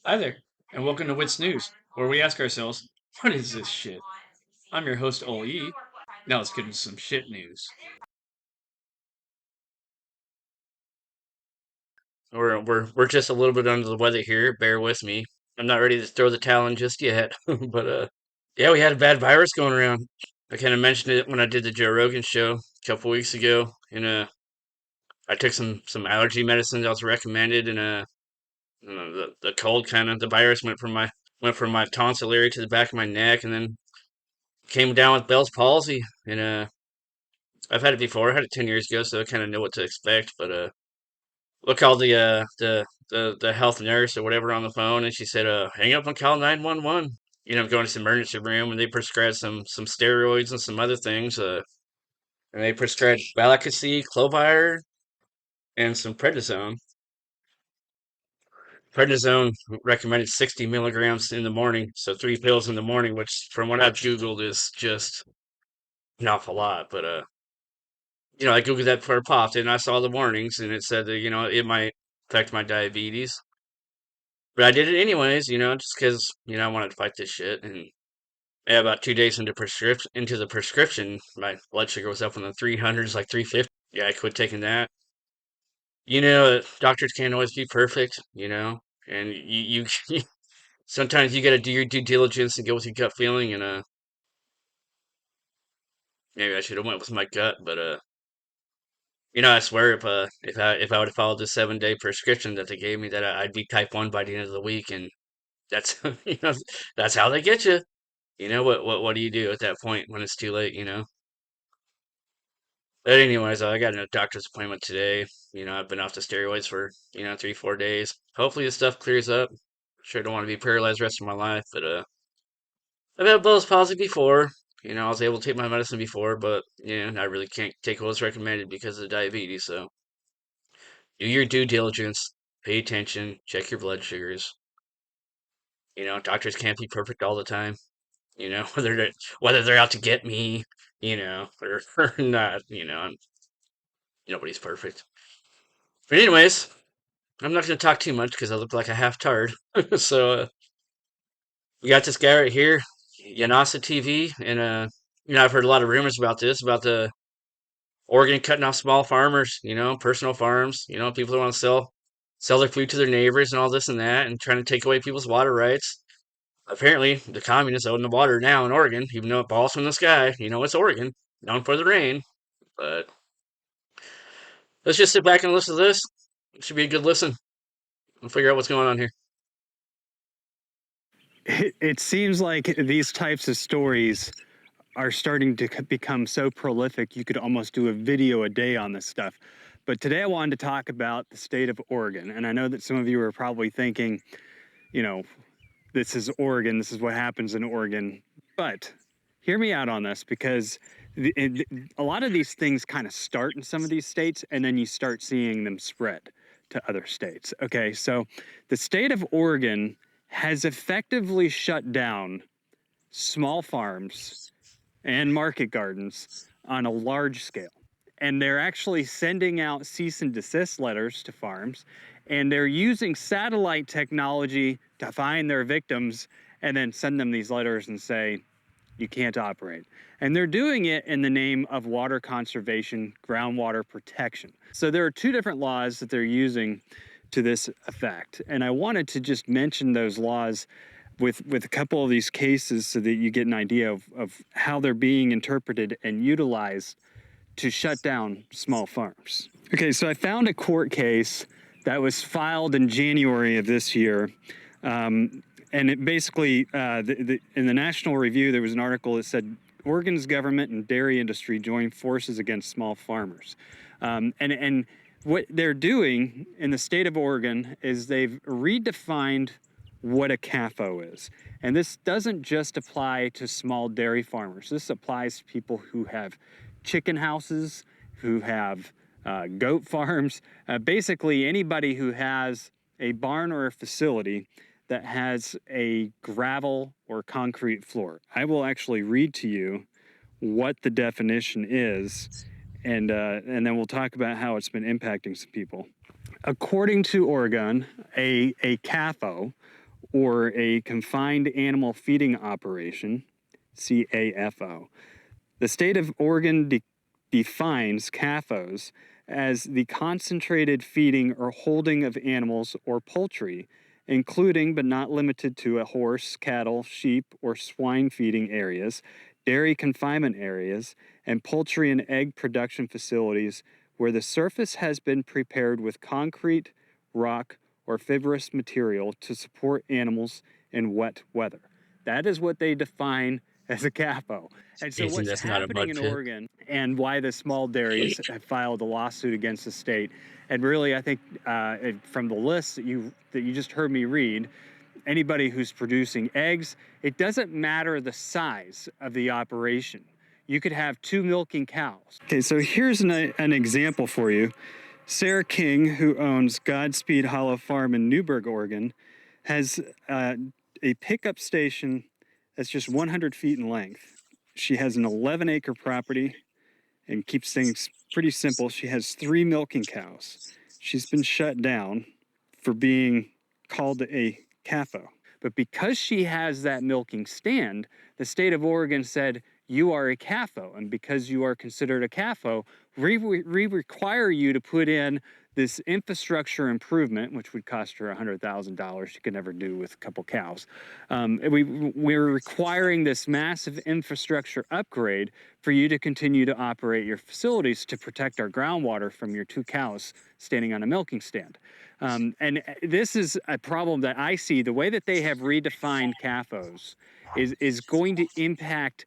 Hi there, and welcome to Wits News, where we ask ourselves, what is this shit? I'm your host, Ole. Now let's get into some shit news. We're just a little bit under the weather here. Bear with me. I'm not ready to throw the towel in just yet. But yeah, we had a bad virus going around. I kind of mentioned it when I did the Joe Rogan show a couple weeks ago, and I took some allergy medicine that was recommended, and the cold kind of the virus went from my tonsil area to the back of my neck, and then came down with Bell's palsy. And I've had it before. I had it 10 years ago, so I kind of know what to expect. But look, called the health nurse or whatever on the phone, and she said, hang up and call 911. I'm going to the emergency room, and they prescribed some steroids and some other things. And they prescribed Valacacy, Clovire, and some prednisone. Prednisone recommended 60 milligrams in the morning, so 3 pills in the morning, which from what I've Googled is just an awful lot. But I Googled that before it popped, and I saw the warnings, and it said that it might affect my diabetes. But I did it anyways, just because I wanted to fight this shit. And yeah, about 2 days into the prescription, my blood sugar was up in the 300s, like 350. Yeah, I quit taking that. Doctors can't always be perfect, and sometimes you got to do your due diligence and go with your gut feeling. And maybe I should have went with my gut, but I swear if I would have followed the 7-day prescription that they gave me, that I'd be type 1 by the end of the week, and that's that's how they get you. What do you do at that point when it's too late? But anyways, I got a doctor's appointment today. I've been off the steroids for 3-4 days. Hopefully this stuff clears up. Sure don't want to be paralyzed the rest of my life, but I've had Bell's palsy before. I was able to take my medicine before, but I really can't take what's recommended because of diabetes. So do your due diligence, pay attention, check your blood sugars. Doctors can't be perfect all the time. Whether they're out to get me, or not. Nobody's perfect. But anyways, I'm not going to talk too much because I look like a half tard. So we got this guy right here, Yanasa TV, and I've heard a lot of rumors about this, about the Oregon cutting off small farmers, personal farms, people that want to sell their food to their neighbors and all this and that, and trying to take away people's water rights. Apparently, the communists own the water now in Oregon, even though it falls from the sky. It's Oregon, known for the rain. But let's just sit back and listen to this. It should be a good listen. We'll figure out what's going on here. It seems like these types of stories are starting to become so prolific you could almost do a video a day on this stuff. But today I wanted to talk about the state of Oregon. And I know that some of you are probably thinking, you know, this is Oregon, this is what happens in Oregon. But hear me out on this, because a lot of these things kind of start in some of these states and then you start seeing them spread to other states. Okay, so the state of Oregon has effectively shut down small farms and market gardens on a large scale. And they're actually sending out cease and desist letters to farms, and they're using satellite technology to find their victims and then send them these letters and say, you can't operate. And they're doing it in the name of water conservation, groundwater protection. So there are two different laws that they're using to this effect. And I wanted to just mention those laws with a couple of these cases so that you get an idea of how they're being interpreted and utilized to shut down small farms. Okay, so I found a court case that was filed in January of this year. And it basically, in the National Review, there was an article that said Oregon's government and dairy industry join forces against small farmers. And what they're doing in the state of Oregon is they've redefined what a CAFO is. And this doesn't just apply to small dairy farmers. This applies to people who have chicken houses, who have goat farms, basically anybody who has a barn or a facility that has a gravel or concrete floor. I will actually read to you what the definition is, and then we'll talk about how it's been impacting some people. According to Oregon, a CAFO, or a confined animal feeding operation, CAFO. The state of Oregon defines CAFOs as the concentrated feeding or holding of animals or poultry, including but not limited to a horse, cattle, sheep, or swine feeding areas, dairy confinement areas, and poultry and egg production facilities where the surface has been prepared with concrete, rock, or fibrous material to support animals in wet weather. That is what they define as a CAFO. And so Amazing what's that's not a happening mud in pit. Oregon and why the small dairies have filed a lawsuit against the state, and really I think from the list that you just heard me read, anybody who's producing eggs, it doesn't matter the size of the operation. You could have 2 milking cows. Okay, so here's an example for you. Sarah King, who owns Godspeed Hollow Farm in Newberg, Oregon, has a pickup station that's just 100 feet in length. She has an 11-acre property and keeps things pretty simple. She has 3 milking cows. She's been shut down for being called a CAFO. But because she has that milking stand, the state of Oregon said, you are a CAFO. And because you are considered a CAFO, we require you to put in this infrastructure improvement, which would cost her $100,000 she could never do with a couple cows. We're requiring this massive infrastructure upgrade for you to continue to operate your facilities to protect our groundwater from your 2 cows standing on a milking stand. And this is a problem that I see. The way that they have redefined CAFOs is going to impact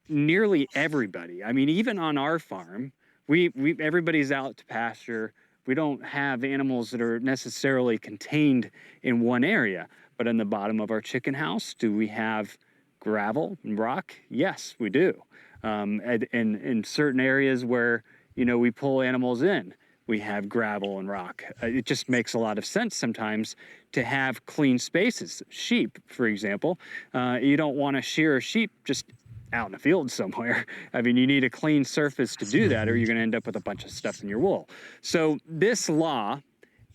nearly everybody. I mean, even on our farm, everybody's out to pasture. We don't have animals that are necessarily contained in one area. But in the bottom of our chicken house, do we have gravel and rock? Yes, we do. And in certain areas where, we pull animals in, we have gravel and rock. It just makes a lot of sense sometimes to have clean spaces. Sheep, for example, you don't want to shear a sheep just out in the field somewhere. I mean, you need a clean surface to do that, or you're going to end up with a bunch of stuff in your wool. So this law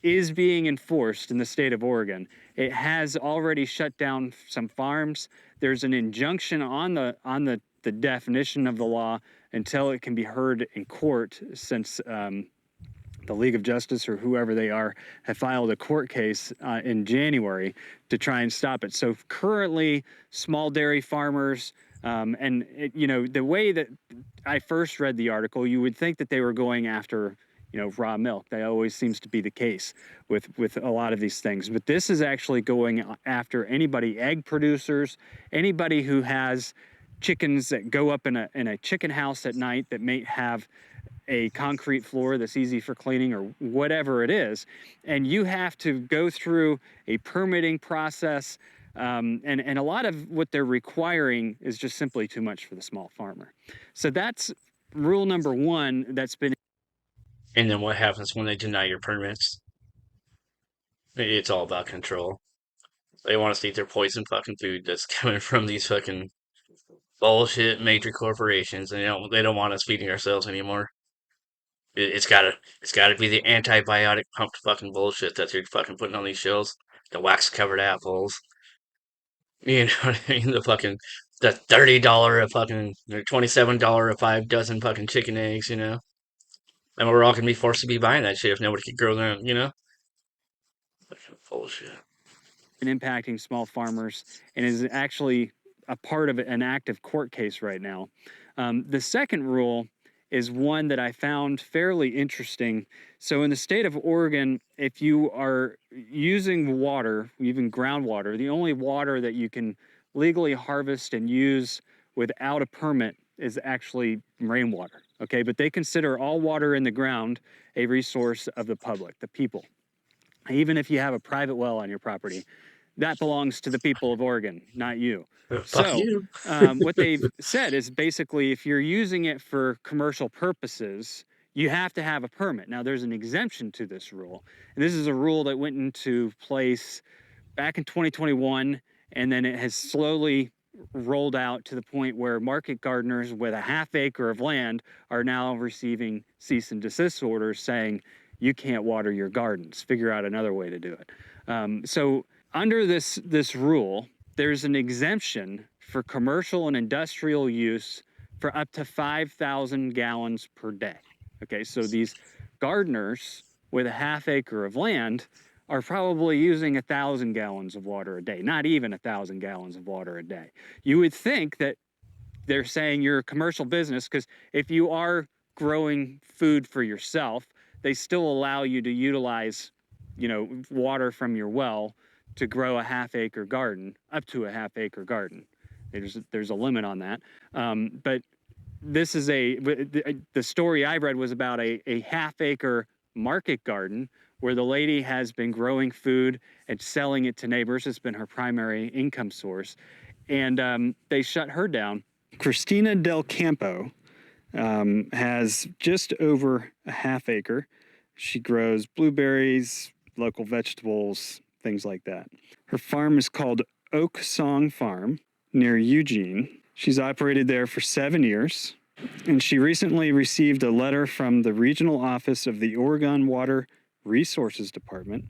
is being enforced in the state of Oregon. It has already shut down some farms. There's an injunction on the definition of the law until it can be heard in court, since the League of Justice or whoever they are have filed a court case in January to try and stop it. So currently, small dairy farmers, the way that I first read the article, you would think that they were going after, raw milk. That always seems to be the case with a lot of these things. But this is actually going after anybody, egg producers, anybody who has chickens that go up in a chicken house at night that may have a concrete floor that's easy for cleaning or whatever it is, and you have to go through a permitting process, and a lot of what they're requiring is just simply too much for the small farmer. So that's rule number 1 that's been. And then what happens when they deny your permits? It's all about control. They want us to eat their poison fucking food that's coming from these fucking bullshit major corporations, and they don't want us feeding ourselves anymore. It's gotta be the antibiotic pumped fucking bullshit that they're fucking putting on these shelves. The wax covered apples. You know what I mean? The $30 a fucking or $27 a 5 dozen fucking chicken eggs, And we're all gonna be forced to be buying that shit if nobody can grow them. Fucking bullshit. Impacting small farmers and is actually a part of an active court case right now. The second rule is one that I found fairly interesting. So in the state of Oregon, if you are using water, even groundwater, the only water that you can legally harvest and use without a permit is actually rainwater. Okay, but they consider all water in the ground a resource of the public, the people. Even if you have a private well on your property, that belongs to the people of Oregon, not you. Fuck So you. what they've said is basically if you're using it for commercial purposes, you have to have a permit. Now, there's an exemption to this rule. And this is a rule that went into place back in 2021, and then it has slowly rolled out to the point where market gardeners with a half acre of land are now receiving cease and desist orders saying, you can't water your gardens. Figure out another way to do it. So under this rule, there's an exemption for commercial and industrial use for up to 5,000 gallons per day. Okay, so these gardeners with a half acre of land are probably using 1,000 gallons of water a day, not even 1,000 gallons of water a day. You would think that they're saying you're a commercial business, because if you are growing food for yourself, they still allow you to utilize, water from your well to grow a half acre garden, up to a half acre garden. There's a limit on that. But this is the story I read was about a half acre market garden where the lady has been growing food and selling it to neighbors. It's been her primary income source. And they shut her down. Christina Del Campo has just over a half acre. She grows blueberries, local vegetables, things like that. Her farm is called Oak Song Farm near Eugene. She's operated there for 7 years, and she recently received a letter from the regional office of the Oregon Water Resources Department.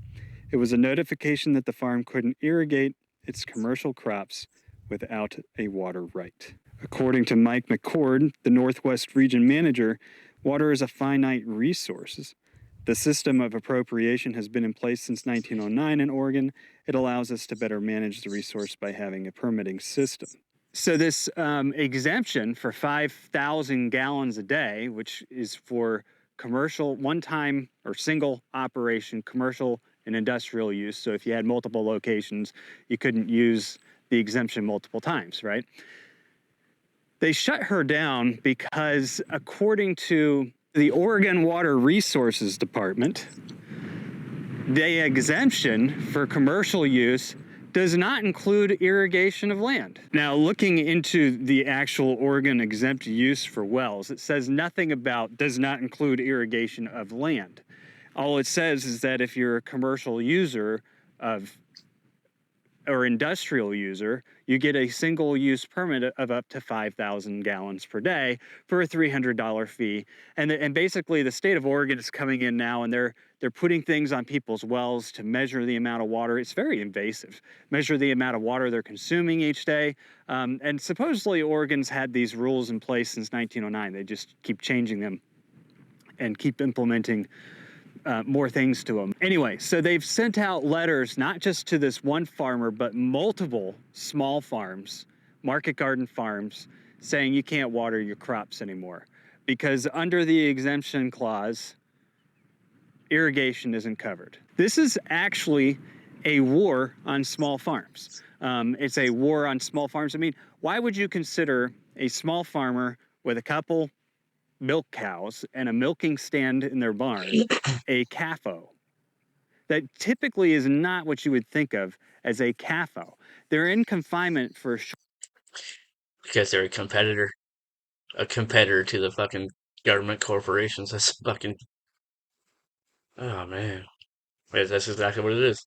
It was a notification that the farm couldn't irrigate its commercial crops without a water right. According to Mike McCord, the Northwest Region Manager, water is a finite resource. The system of appropriation has been in place since 1909 in Oregon. It allows us to better manage the resource by having a permitting system. So this exemption for 5,000 gallons a day, which is for commercial, one-time or single operation, commercial and industrial use. So if you had multiple locations, you couldn't use the exemption multiple times, right? They shut her down because, according to the Oregon Water Resources Department, the exemption for commercial use does not include irrigation of land. Now, looking into the actual Oregon exempt use for wells, it says nothing about does not include irrigation of land. All it says is that if you're a commercial user or industrial user, you get a single-use permit of up to 5,000 gallons per day for a $300 fee. And basically, the state of Oregon is coming in now, and they're putting things on people's wells to measure the amount of water. It's very invasive. Measure the amount of water they're consuming each day. And supposedly, Oregon's had these rules in place since 1909. They just keep changing them and keep implementing more things to them. Anyway, so they've sent out letters, not just to this one farmer, but multiple small farms, market garden farms, saying you can't water your crops anymore because under the exemption clause, irrigation isn't covered. This is actually a war on small farms. It's a war on small farms. I mean, why would you consider a small farmer with a couple milk cows and a milking stand in their barn a CAFO? That typically is not what you would think of as a CAFO. They're in confinement for Because they're a competitor to the fucking government corporations. That's fucking. Oh man, that's exactly what it is.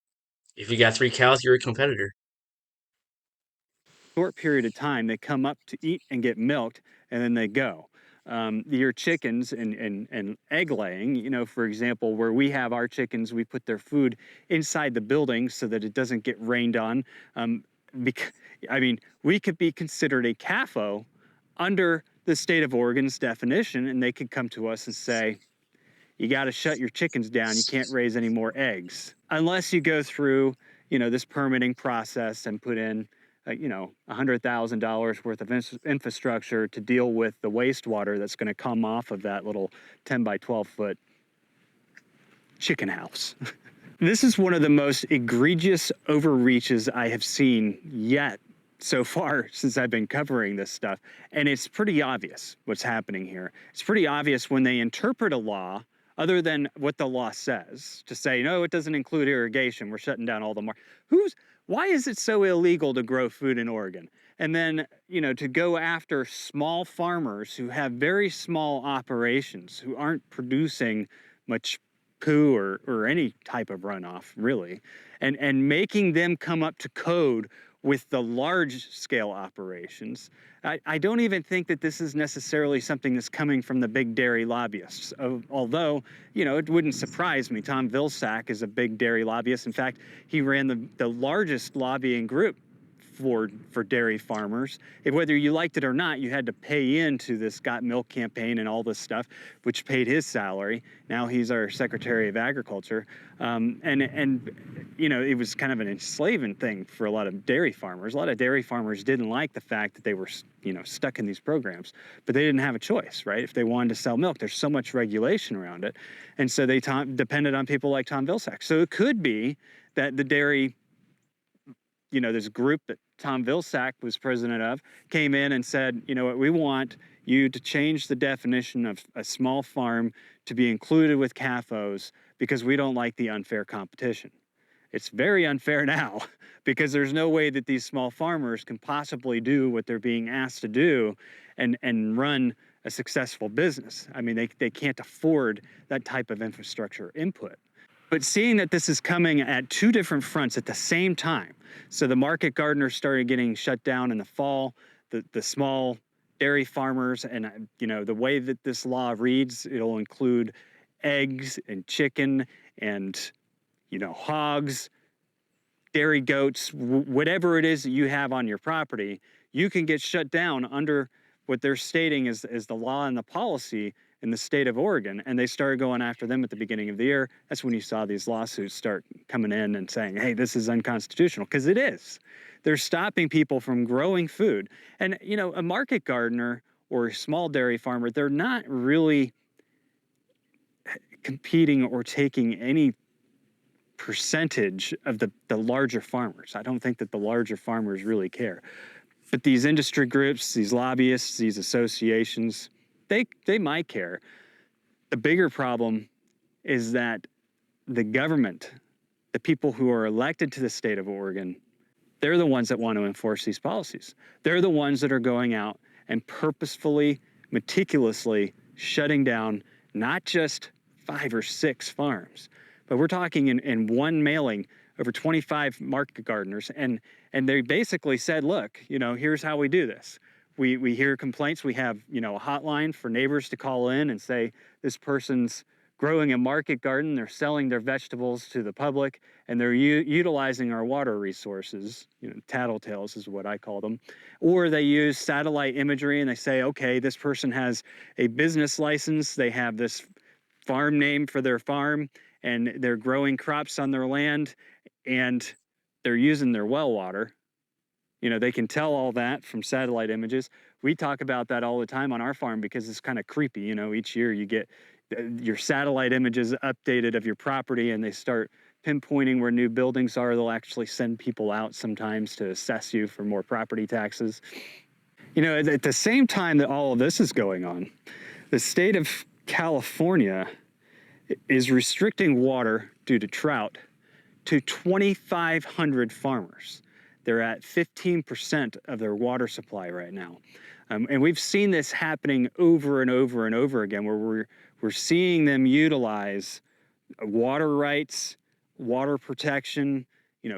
If you got 3 cows, you're a competitor. short period of time. They come up to eat and get milked, and then they go. Your chickens and egg laying, for example, where we have our chickens, we put their food inside the building so that it doesn't get rained on. We could be considered a CAFO under the state of Oregon's definition, and they could come to us and say, you got to shut your chickens down. You can't raise any more eggs unless you go through, this permitting process and put in $100,000 worth of infrastructure to deal with the wastewater that's going to come off of that little 10 by 12 foot chicken house. This is one of the most egregious overreaches I have seen yet so far since I've been covering this stuff. And it's pretty obvious what's happening here. It's pretty obvious when they interpret a law other than what the law says to say, no, it doesn't include irrigation. We're shutting down all the why is it so illegal to grow food in Oregon? And then, to go after small farmers who have very small operations, who aren't producing much poo or any type of runoff, really, and making them come up to code with the large scale operations. I don't even think that this is necessarily something that's coming from the big dairy lobbyists. Although, it wouldn't surprise me. Tom Vilsack is a big dairy lobbyist. In fact, he ran the largest lobbying group for dairy farmers. Whether you liked it or not, you had to pay into this Got Milk campaign and all this stuff, which paid his salary. Now he's our Secretary of Agriculture. And it was kind of an enslaving thing for a lot of dairy farmers. A lot of dairy farmers didn't like the fact that they were, stuck in these programs, but they didn't have a choice, right? If they wanted to sell milk, there's so much regulation around it. And so they depended on people like Tom Vilsack. So it could be that the dairy, this group that Tom Vilsack was president of came in and said, what, we want you to change the definition of a small farm to be included with CAFOs because we don't like the unfair competition. It's very unfair now because there's no way that these small farmers can possibly do what they're being asked to do and run a successful business. I mean, they can't afford that type of infrastructure input. But seeing that this is coming at two different fronts at the same time, so the market gardeners started getting shut down in the fall, the small dairy farmers, and the way that this law reads, it'll include eggs and chicken and hogs, dairy goats, whatever it is that you have on your property, you can get shut down under what they're stating is the law and the policy in the state of Oregon. And they started going after them at the beginning of the year. That's when you saw these lawsuits start coming in and saying, hey, this is unconstitutional, because it is. They're stopping people from growing food. And, a market gardener or a small dairy farmer, they're not really competing or taking any percentage of the larger farmers. I don't think that the larger farmers really care. But these industry groups, these lobbyists, these associations, they might care. The bigger problem is that the government, the people who are elected to the state of Oregon, they're the ones that want to enforce these policies. They're the ones that are going out and purposefully, meticulously shutting down not just 5 or 6 farms, but we're talking in one mailing over 25 market gardeners. And they basically said, look, here's how we do this. We hear complaints. We have, a hotline for neighbors to call in and say, this person's growing a market garden. They're selling their vegetables to the public, and they're utilizing our water resources. Tattletales is what I call them. Or they use satellite imagery and they say, okay, this person has a business license. They have this farm name for their farm, and they're growing crops on their land, and they're using their well water. They can tell all that from satellite images. We talk about that all the time on our farm because it's kind of creepy. Each year you get your satellite images updated of your property, and they start pinpointing where new buildings are. They'll actually send people out sometimes to assess you for more property taxes. At the same time that all of this is going on, the state of California is restricting water due to drought to 2,500 farmers. They're at 15% of their water supply right now. And we've seen this happening over and over and over again, where we're seeing them utilize water rights, water protection,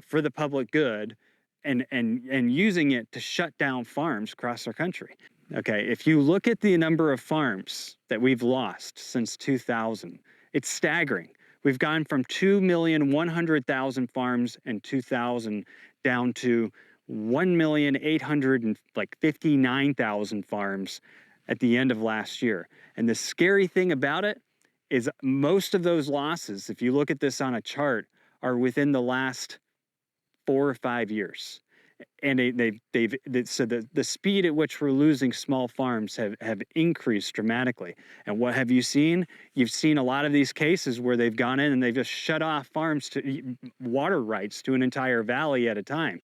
for the public good, and using it to shut down farms across our country. Okay, if you look at the number of farms that we've lost since 2000, it's staggering. We've gone from 2,100,000 farms in 2000 down to 1,859,000 farms at the end of last year. And the scary thing about it is most of those losses, if you look at this on a chart, are within the last 4 or 5 years. And so the speed at which we're losing small farms have increased dramatically. And what have you seen? You've seen a lot of these cases where they've gone in and they've just shut off farms to water rights to an entire valley at a time.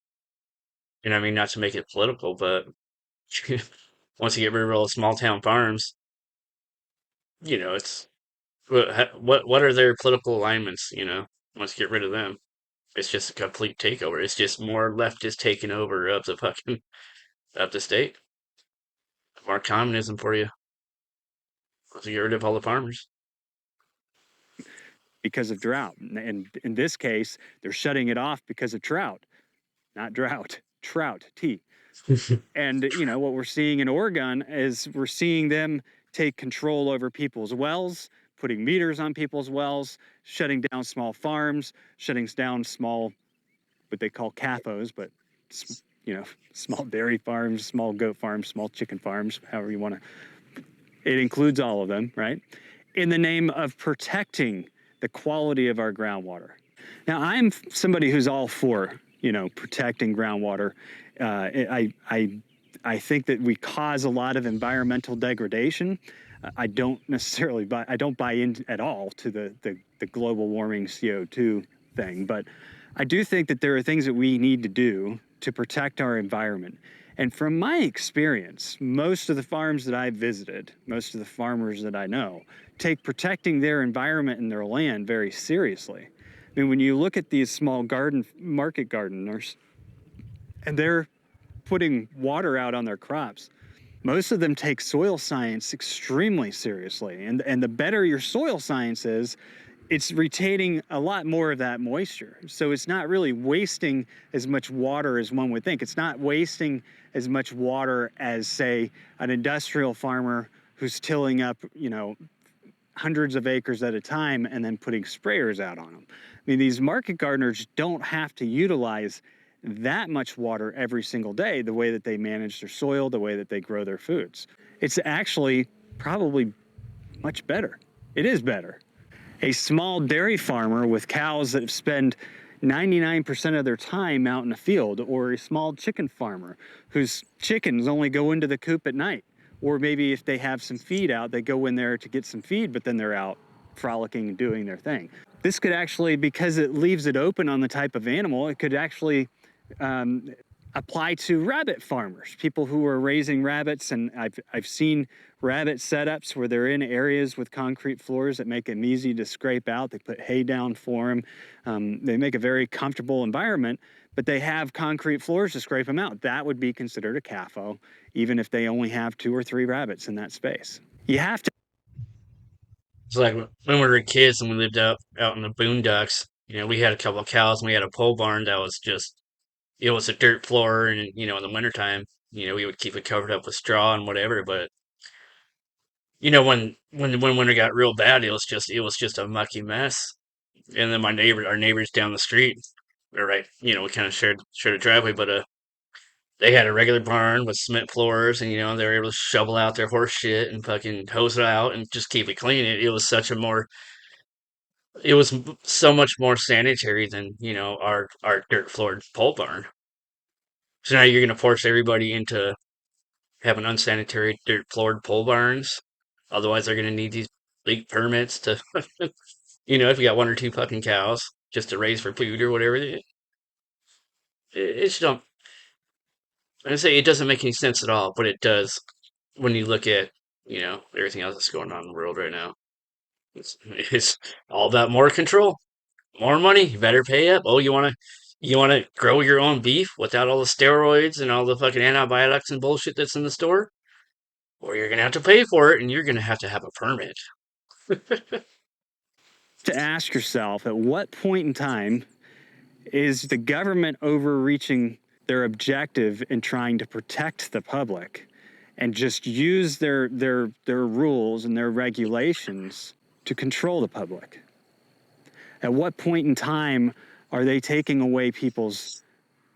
And I mean, not to make it political, but once you get rid of all the small town farms, it's what are their political alignments? Once you get rid of them, it's just a complete takeover. It's just more leftists taking over of the state. More communism for you. Once you get rid of all the farmers. Because of drought. And in this case, they're shutting it off because of drought, not drought. trout, T. And, what we're seeing in Oregon is we're seeing them take control over people's wells, putting meters on people's wells, shutting down small farms, shutting down small, what they call CAFOs, but, small dairy farms, small goat farms, small chicken farms, however you want to. It includes all of them, right? In the name of protecting the quality of our groundwater. Now, I'm somebody who's all for, protecting groundwater. I think that we cause a lot of environmental degradation. I don't buy in at all to the global warming CO2 thing, but I do think that there are things that we need to do to protect our environment. And from my experience, most of the farms that I've visited, most of the farmers that I know, take protecting their environment and their land very seriously. I mean, when you look at these small market gardeners, and they're putting water out on their crops, most of them take soil science extremely seriously. And the better your soil science is, it's retaining a lot more of that moisture. So it's not really wasting as much water as one would think. It's not wasting as much water as, say, an industrial farmer who's tilling up, hundreds of acres at a time and then putting sprayers out on them. I mean, these market gardeners don't have to utilize that much water every single day, the way that they manage their soil, the way that they grow their foods. It's actually probably much better. It is better. A small dairy farmer with cows that spend 99% of their time out in the field, or a small chicken farmer whose chickens only go into the coop at night. Or maybe if they have some feed out, they go in there to get some feed, but then they're out frolicking and doing their thing. This could actually, because it leaves it open on the type of animal, it could actually apply to rabbit farmers, people who are raising rabbits. And I've seen rabbit setups where they're in areas with concrete floors that make them easy to scrape out. They put hay down for them. They make a very comfortable environment, but they have concrete floors to scrape them out. That would be considered a CAFO, even if they only have 2 or 3 rabbits in that space. You have to. It's like when we were kids and we lived out in the boondocks. We had a couple of cows and we had a pole barn that was just it was a dirt floor, and in the wintertime, we would keep it covered up with straw and whatever. But when winter got real bad, it was just a mucky mess. And then our neighbors down the street, or right, we kind of shared a driveway, but they had a regular barn with cement floors, and they were able to shovel out their horse shit and fucking hose it out and just keep it clean. It was so much more sanitary than our dirt floored pole barn. So now you're gonna force everybody into having unsanitary dirt floored pole barns. Otherwise, they're gonna need these big permits to, if you got 1 or 2 fucking cows just to raise for food or whatever. It's don't. I say it doesn't make any sense at all, but it does when you look at everything else that's going on in the world right now. It's all about more control, more money. You better pay up. Oh, you wanna grow your own beef without all the steroids and all the fucking antibiotics and bullshit that's in the store? Or you're gonna have to pay for it, and you're gonna have to have a permit. To ask yourself, at what point in time is the government overreaching their objective in trying to protect the public and just use their rules and their regulations to control the public? At what point in time are they taking away people's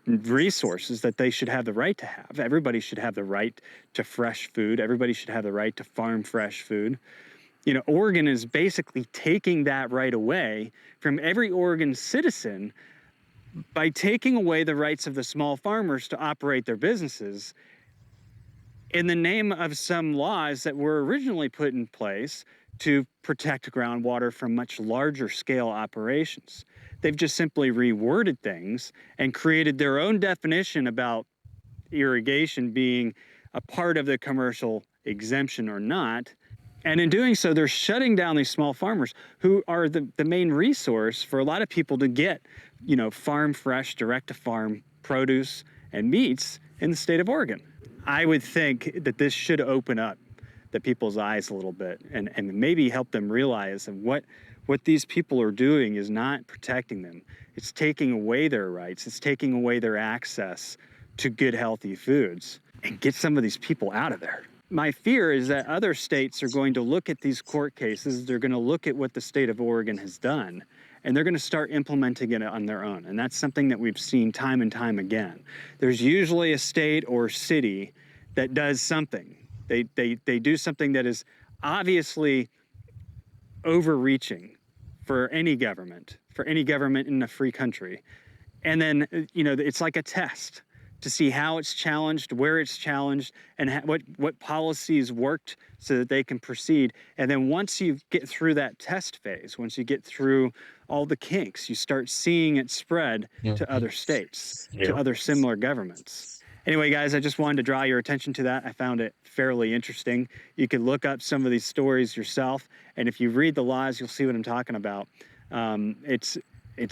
resources that they should have the right to have? Everybody should have the right to fresh food. Everybody should have the right to farm fresh food. Oregon is basically taking that right away from every Oregon citizen by taking away the rights of the small farmers to operate their businesses in the name of some laws that were originally put in place to protect groundwater from much larger scale operations. They've just simply reworded things and created their own definition about irrigation being a part of the commercial exemption or not. And in doing so, they're shutting down these small farmers who are the main resource for a lot of people to get, farm fresh, direct to farm produce and meats in the state of Oregon. I would think that this should open up the people's eyes a little bit and maybe help them realize that what these people are doing is not protecting them. It's taking away their rights. It's taking away their access to good, healthy foods and get some of these people out of there. My fear is that other states are going to look at these court cases, they're going to look at what the state of Oregon has done, and they're going to start implementing it on their own. And that's something that we've seen time and time again. There's usually a state or city that does something. They do something that is obviously overreaching for any government in a free country. And then, it's like a test to see how it's challenged, where it's challenged, and what policies worked so that they can proceed. And then once you get through that test phase, once you get through all the kinks, you start seeing it spread to other states, to other similar governments. Anyway, guys, I just wanted to draw your attention to that. I found it fairly interesting. You can look up some of these stories yourself, and if you read the laws, you'll see what I'm talking about. It's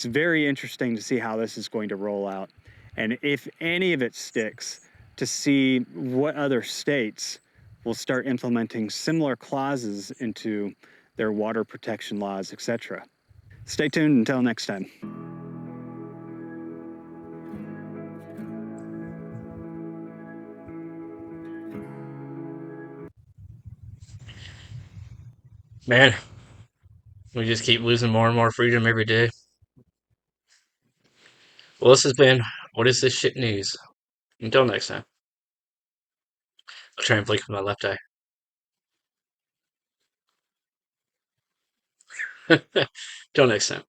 very interesting to see how this is going to roll out, and if any of it sticks, to see what other states will start implementing similar clauses into their water protection laws, etc. Stay tuned until next time. Man, we just keep losing more and more freedom every day. Well, this has been What Is This Shit News? Until next time. I'll try and blink with my left eye. Till next time.